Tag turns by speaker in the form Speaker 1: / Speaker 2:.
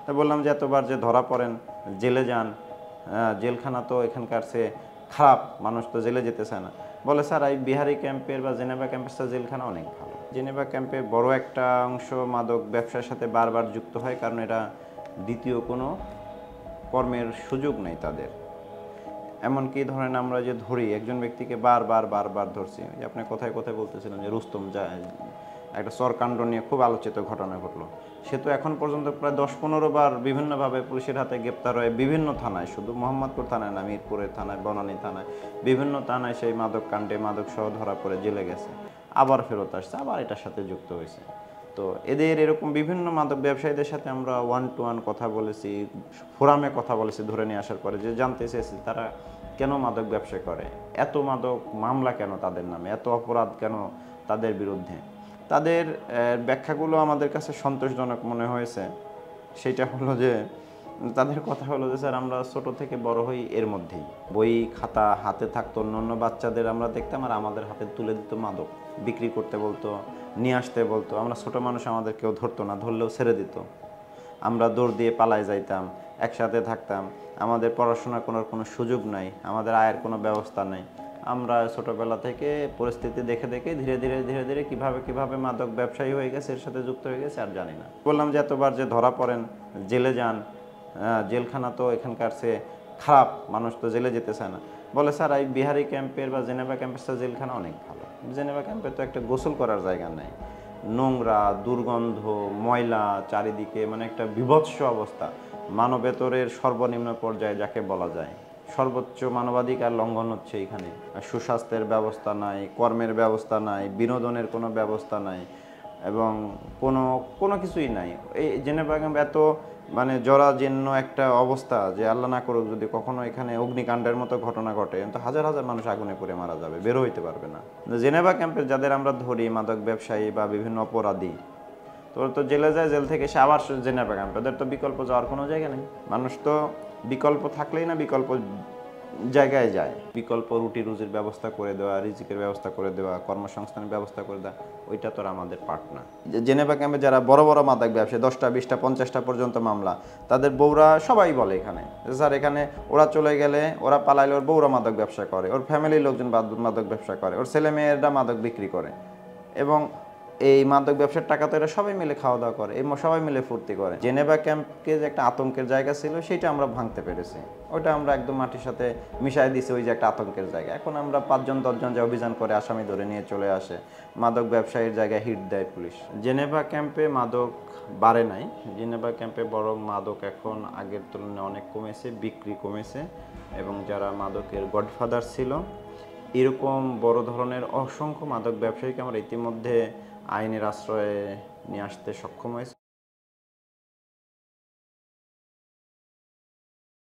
Speaker 1: তো বললাম যে এতবার যে ধরা পড়েন, জেলে যান, জেলখানা তো এখানকার সে খারাপ, মানুষ তো জেলে যেতে চায় না। বলে স্যার এই বিহারি ক্যাম্পের বা জেনেভা ক্যাম্পের সাথে জেলখানা অনেক ভালো। জেনেভা ক্যাম্পে বড় একটা অংশ মাদক ব্যবসার সাথে বারবার যুক্ত হয়, কারণ এটা দ্বিতীয় কোনো কর্মের সুযোগ নেই তাদের। এমনকি ধরেন আমরা যে ধরি একজন ব্যক্তিকে বারবার ধরছি, আপনি কোথায় কোথায় বলতেছিলেন যে রুস্তম একটা চরকাণ্ড নিয়ে খুব আলোচিত ঘটনা ঘটলো। সে তো এখন পর্যন্ত প্রায় 10-15 বার বিভিন্নভাবে পুলিশের হাতে গ্রেপ্তার হয়ে বিভিন্ন থানায়, শুধু মোহাম্মদপুর থানায় না, মিরপুরের থানায়, বনানী থানায়, বিভিন্ন থানায় সেই মাদক কাণ্ডে মাদক সহ ধরা পড়ে জেলে গেছে, আবার ফেরত আসছে, আবার এটার সাথে যুক্ত হয়েছে। তো এদের এরকম বিভিন্ন মাদক ব্যবসায়ীদের সাথে আমরা 1-to-1 কথা বলেছি, ফোরামে কথা বলেছি, ধরে নিয়ে আসার পরে যে জানতে চেয়েছি তারা কেন মাদক ব্যবসা করে, এত মাদক মামলা কেন তাদের নামে, এত অপরাধ কেন তাদের বিরুদ্ধে। তাদের ব্যাখ্যাগুলো আমাদের কাছে সন্তোষজনক মনে হয়েছে। সেটা হলো যে তাদের কথা হলো যে স্যার আমরা ছোট থেকে বড় হই এর মধ্যেই, বই খাতা হাতে থাকতো, অন্য বাচ্চাদের আমরা দেখতাম আর আমাদের হাতে তুলে দিত মাদক, বিক্রি করতে বলতো, নিয়ে আসতে বলতো। আমরা ছোট মানুষ, আমাদের কেউ ধরতো না, ধরলেও ছেড়ে দিত। আমরা দৌড় দিয়ে পালায় যাইতাম, একসাথে থাকতাম। আমাদের পড়াশোনা করার কোনো সুযোগ নাই, আমাদের আয়ের কোনো ব্যবস্থা নেই। আমরা ছোটোবেলা থেকে পরিস্থিতি দেখে দেখে ধীরে ধীরে কিভাবে মাদক ব্যবসায়ী হয়ে গেছে, এর সাথে যুক্ত হয়ে গেছে আর জানি না। বললাম যে এতবার যে ধরা পড়েন, জেলে যান, জেলখানা তো এখানকার সে খারাপ, মানুষ তো জেলে যেতে চায় না। বলে স্যার এই বিহারি ক্যাম্পের বা জেনেভা ক্যাম্পের সাথে জেলখানা অনেক ভালো। জেনেভা ক্যাম্পে তো একটা গোসল করার জায়গা নেই, নোংরা, দুর্গন্ধ, ময়লা চারিদিকে, মানে একটা বিভৎস অবস্থা। মানবেতরের সর্বনিম্ন পর্যায়ে যাকে বলা যায়, সর্বোচ্চ মানবাধিকার লঙ্ঘন হচ্ছে এখানে। সুস্বাস্থ্যের ব্যবস্থা নাই, কর্মের ব্যবস্থা নাই, বিনোদনের কোনো ব্যবস্থা নাই, এবং কোনো কিছুই নাই। এই জেনেভা ক্যাম্প এত মানে জরাজীর্ণ একটা অবস্থা যে আল্লাহ না করুক যদি কখনো এখানে অগ্নিকাণ্ডের মতো ঘটনা ঘটে, তো হাজার হাজার মানুষ আগুনে পুড়ে মারা যাবে, বেরো হইতে পারবে না। জেনেভা ক্যাম্পের যাদের আমরা ধরি মাদক ব্যবসায়ী বা বিভিন্ন অপরাধী, তো জেলে যায়, জেল থেকে সে আবার জেনেভা ক্যাম্পে, ওদের তো বিকল্প যাওয়ার কোনো জায়গা নেই। মানুষ তো বিকল্প থাকলেই না বিকল্প জায়গায় যায়। বিকল্প রুটি রুজির ব্যবস্থা করে দেওয়া, রিজিকের ব্যবস্থা করে দেওয়া, কর্মসংস্থানের ব্যবস্থা করে দেওয়া, ওইটা তো আর আমাদের পার্ট না। জেনেভা ক্যাম্পে যারা বড় বড় মাদক ব্যবসায়ী, 10টা 20টা 50টা পর্যন্ত মামলা, তাদের বউরা সবাই বলে এখানে স্যার এখানে ওরা চলে গেলে, ওরা পালাইলে ওর বউরা মাদক ব্যবসা করে, ওর ফ্যামিলির লোকজন মাদক ব্যবসা করে, ওর ছেলে মেয়েরা মাদক বিক্রি করে, এবং এই মাদক ব্যবসার টাকা তো এরা সবাই মিলে খাওয়া দাওয়া করে, এবং সবাই মিলে ফুর্তি করে। জেনেভা ক্যাম্পকে যে একটা আতঙ্কের জায়গা ছিল সেটা আমরা ভাঙতে পেরেছি, ওটা আমরা একদম মাটির সাথে মিশাই দিছি, ওই যে একটা আতঙ্কের জায়গা। এখন আমরা 5-10 জন যে অভিযান করে আসামি ধরে নিয়ে চলে আসে, মাদক ব্যবসায়ীর জায়গায় হিট দেয় পুলিশ। জেনেভা ক্যাম্পে মাদক বাড়ে নাই, জেনেভা ক্যাম্পে বরং মাদক এখন আগের তুলনায় অনেক কমেছে, বিক্রি কমেছে, এবং যারা মাদকের গডফাদার ছিল এরকম বড় ধরনের অসংখ্য মাদক ব্যবসায়ীকে আমরা ইতিমধ্যে আইনের আশ্রয়ে নিয়ে আসতে সক্ষম হয়েছে।